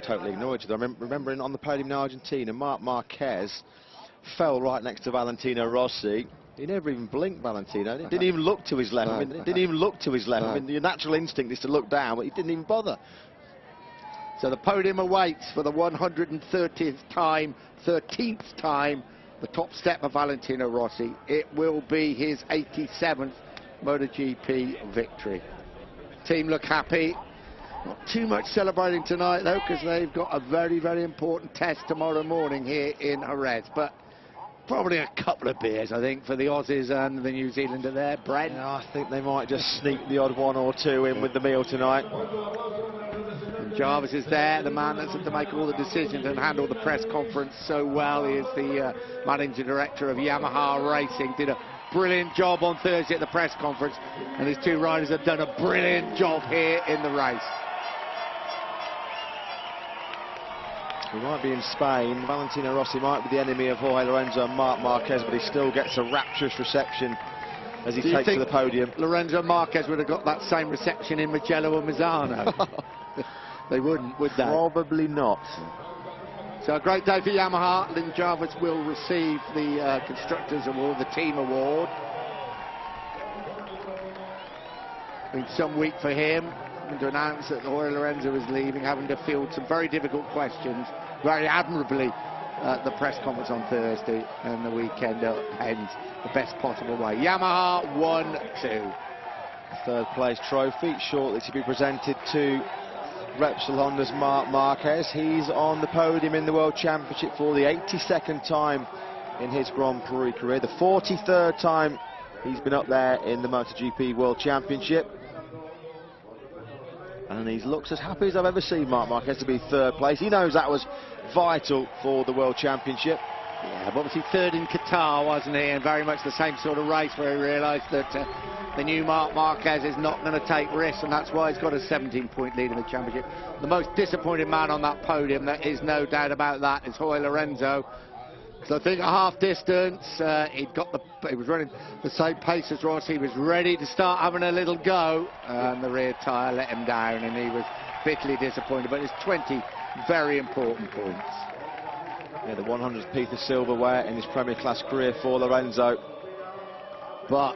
Totally ignored you. I remember on the podium in Argentina, Marquez fell right next to Valentino Rossi. He never even blinked, Valentino. He didn't even look to his left. I mean, didn't even look to his left. I mean, your natural instinct is to look down, but he didn't even bother. So the podium awaits for the 130th time, 13th time, the top step of Valentino Rossi. It will be his 87th MotoGP victory. Team look happy. Not too much celebrating tonight, though, because they've got a very, very important test tomorrow morning here in Jerez. But probably a couple of beers, I think, for the Aussies and the New Zealander there. Brent? Yeah, I think they might just sneak the odd one or two in with the meal tonight. And Jarvis is there, the man that's had to make all the decisions and handle the press conference so well. He is the managing director of Yamaha Racing. Did a brilliant job on Thursday at the press conference, and his two riders have done a brilliant job here in the race. He might be in Spain. Valentino Rossi might be the enemy of Jorge Lorenzo and Marquez, but he still gets a rapturous reception as he takes to the podium. Lorenzo Marquez would have got that same reception in Mugello or Misano? They wouldn't, would they? Probably not. So a great day for Yamaha. Lynn Jarvis will receive the Constructors Award, the Team Award. Been some week for him. To announce that Jorge Lorenzo is leaving, having to field some very difficult questions, very admirably at the press conference on Thursday, and the weekend ends the best possible way. Yamaha 1-2. Third place trophy shortly to be presented to Repsol Honda's Marquez. He's on the podium in the World Championship for the 82nd time in his Grand Prix career, the 43rd time he's been up there in the MotoGP World Championship. And he looks as happy as I've ever seen Marquez to be third place. He knows that was vital for the World Championship. Yeah, but obviously third in Qatar, wasn't he? And very much the same sort of race where he realised that the new Marquez is not going to take risks, and that's why he's got a 17-point lead in the championship. The most disappointed man on that podium, there is no doubt about that, is Jorge Lorenzo. So I think a half distance, he was running the same pace as Rossi. He was ready to start having a little go, and the rear tyre let him down, and he was bitterly disappointed. But it's 20 very important points. Yeah, the 100th piece of silverware in his Premier Class career for Lorenzo. But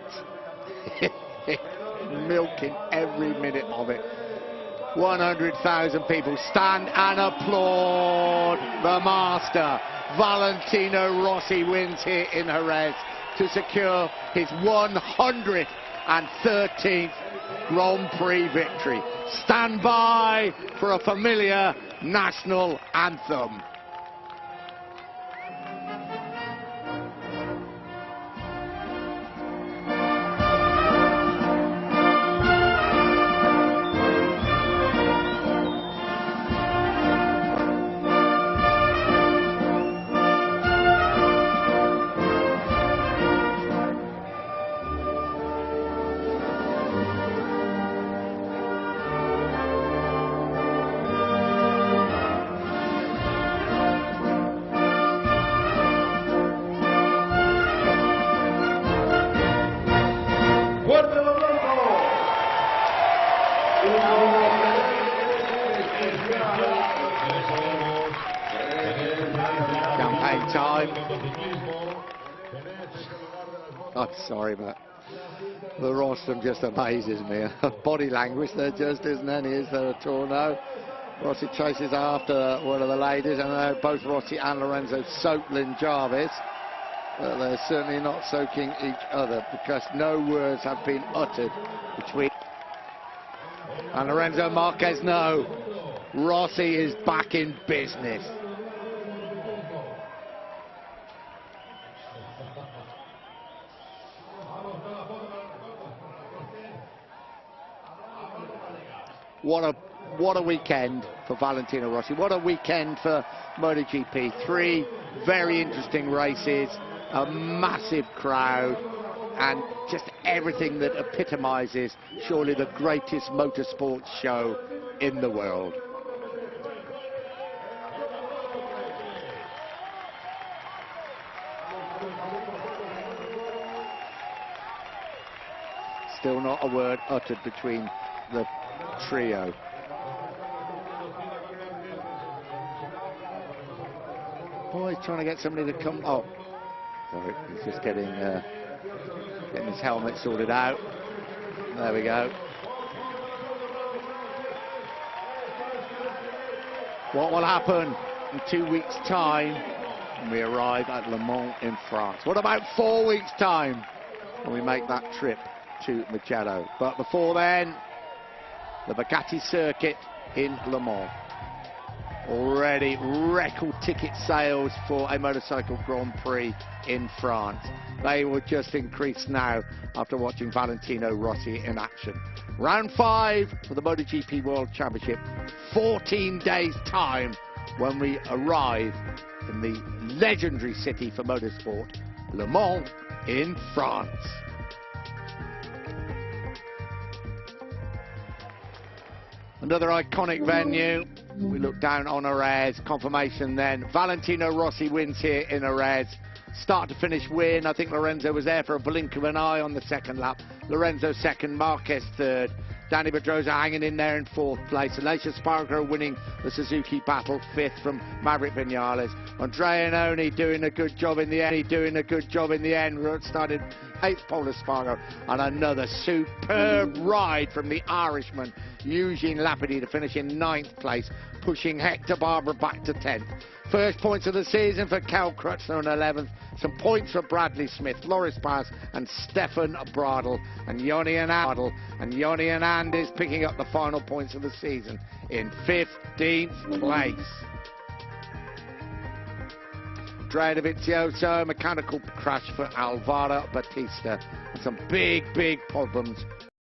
milking every minute of it. 100,000 people stand and applaud the master. Valentino Rossi wins here in Jerez to secure his 113th Grand Prix victory. Stand by for a familiar national anthem. Campaign time. I'm sorry, but the rostrum just amazes me. Body language, there just isn't any, is there at all? No. Rossi chases after one of the ladies, and both Rossi and Lorenzo soak Lynn Jarvis. But they're certainly not soaking each other, because no words have been uttered between. And Lorenzo Marquez, no. Rossi is back in business. What a weekend for Valentino Rossi. What a weekend for MotoGP. 3 very interesting races, a massive crowd, and just everything that epitomizes surely the greatest motorsports show in the world. Still not a word uttered between the trio. Oh, he's trying to get somebody to come. Oh, sorry, he's just getting his helmet sorted out. There we go. What will happen in 2 weeks' time when we arrive at Le Mans in France? What about 4 weeks' time when we make that trip to Mugello? But before then, the Bugatti circuit in Le Mans. Already record ticket sales for a motorcycle Grand Prix in France. They will just increase now after watching Valentino Rossi in action. Round 5 for the MotoGP World Championship. 14 days' time when we arrive in the legendary city for motorsport, Le Mans in France. Another iconic venue. We look down on Jerez. Confirmation then. Valentino Rossi wins here in Jerez. Start to finish win. I think Lorenzo was there for a blink of an eye on the second lap. Lorenzo second, Marquez third. Danny Pedrosa hanging in there in 4th place. Alessio Spargaro winning the Suzuki battle, 5th from Maverick Vinales. Andrea Iannone doing a good job in the end. Started 8th pole of Spargaro. And another superb ride from the Irishman, Eugene Lapide, to finish in 9th place, pushing Hector Barbera back to 10th. First points of the season for Cal Crutchlow in 11th. Some points for Bradley Smith, Loris Paz and Stefan Bradl. And Yoni Anand is picking up the final points of the season in 15th place. Andrea Dovizioso, mechanical crash for Alvaro Bautista. And some big problems